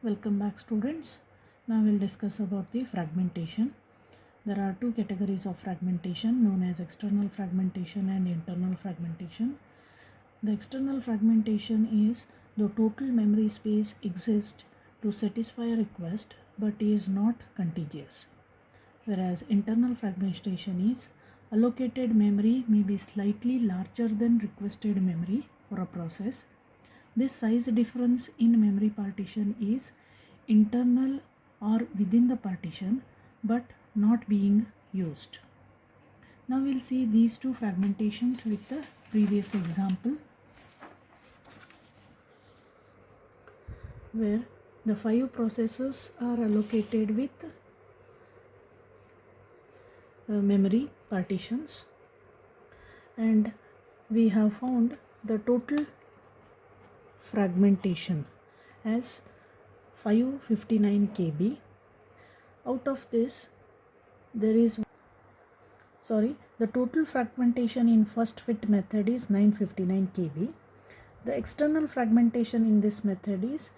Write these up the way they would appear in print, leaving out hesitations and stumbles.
Welcome back, students. Now we'll discuss about the fragmentation. There are two categories of fragmentation known as external fragmentation and internal fragmentation. The external fragmentation is the total memory space exists to satisfy a request but is not contiguous. Whereas internal fragmentation is allocated memory may be slightly larger than requested memory for a process. This size difference in memory partition is internal or within the partition but not being used. Now we'll see these two fragmentations with the previous example, where the 5 processes are allocated with memory partitions, and we have found the total fragmentation as 559 KB. Out of this, the total fragmentation in first fit method is 959 KB. The external fragmentation in this method is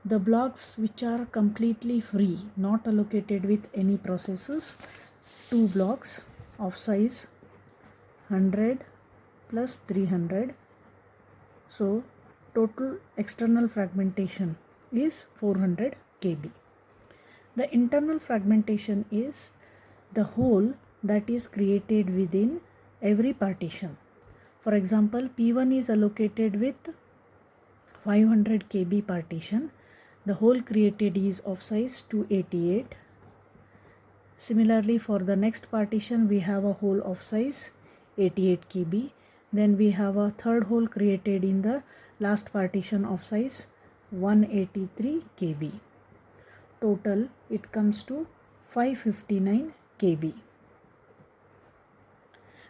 the blocks which are completely free, not allocated with any processes, 2 blocks of size 100 plus 300. So total external fragmentation is 400 KB. The internal fragmentation is the hole that is created within every partition. For example, P1 is allocated with 500 KB partition. The hole created is of size 288. Similarly, for the next partition, we have a hole of size 88 KB. Then we have a third hole created in the last partition of size 183 KB. Total, it comes to 559 KB.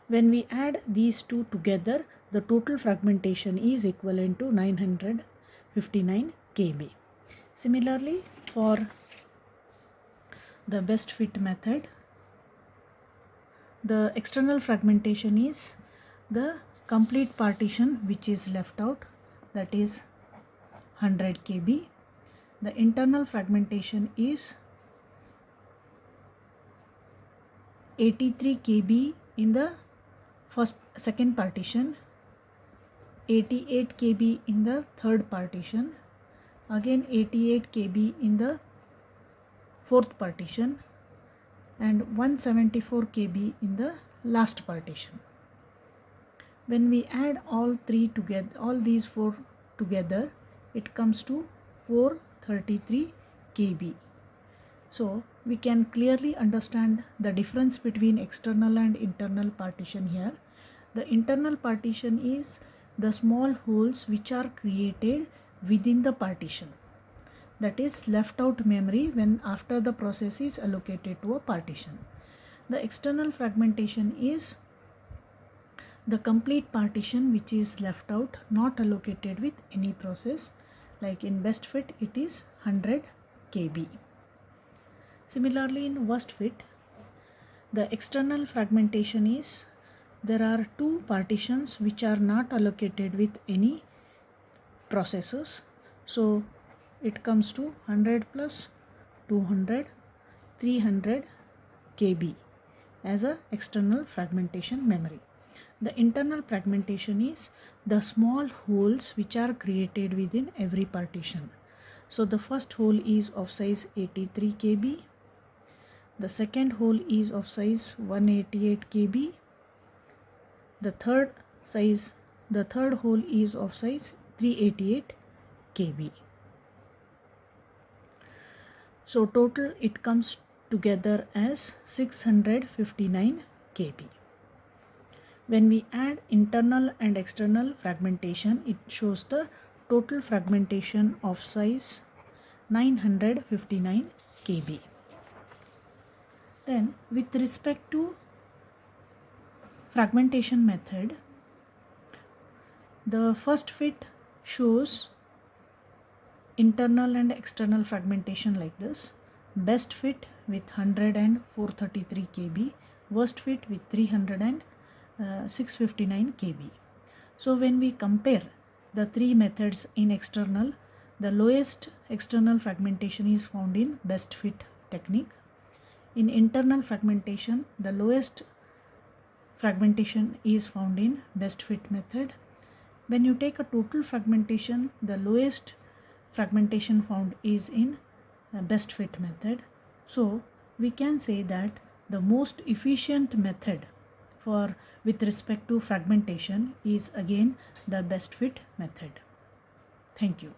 When we add these two together, the total fragmentation is equivalent to 959 KB. Similarly, for the best fit method, the external fragmentation is the complete partition which is left out, that is 100 KB. The internal fragmentation is 83 KB in the second partition, 88 KB in the third partition, again 88 KB in the fourth partition, and 174 KB in the last partition. When we add all these four together, it comes to 433 KB. So we can clearly understand the difference between external and internal partition here. The internal partition is the small holes which are created within the partition, that is left out memory when after the process is allocated to a partition. The external fragmentation is the complete partition which is left out, not allocated with any process. Like in best fit, it is 100 KB. Similarly, in worst fit, the external fragmentation is there are 2 partitions which are not allocated with any processes. So it comes to 100 plus 200, 300 KB as a external fragmentation memory. The internal fragmentation is the small holes which are created within every partition. So the first hole is of size 83 KB. The second hole is of size 188 KB. The third hole is of size 388 KB. So total it comes together as 659 KB. When we add internal and external fragmentation, it shows the total fragmentation of size 959 KB. Then with respect to fragmentation method, the first fit shows internal and external fragmentation like this. Best fit with 100 and 433 KB, worst fit with 300 and 659 KB. So when we compare the 3 methods in external, the lowest external fragmentation is found in best fit technique. In internal fragmentation, the lowest fragmentation is found in best fit method. When you take a total fragmentation, the lowest fragmentation found is in best fit method. So we can say that the most efficient method for with respect to fragmentation is again the best fit method. Thank you.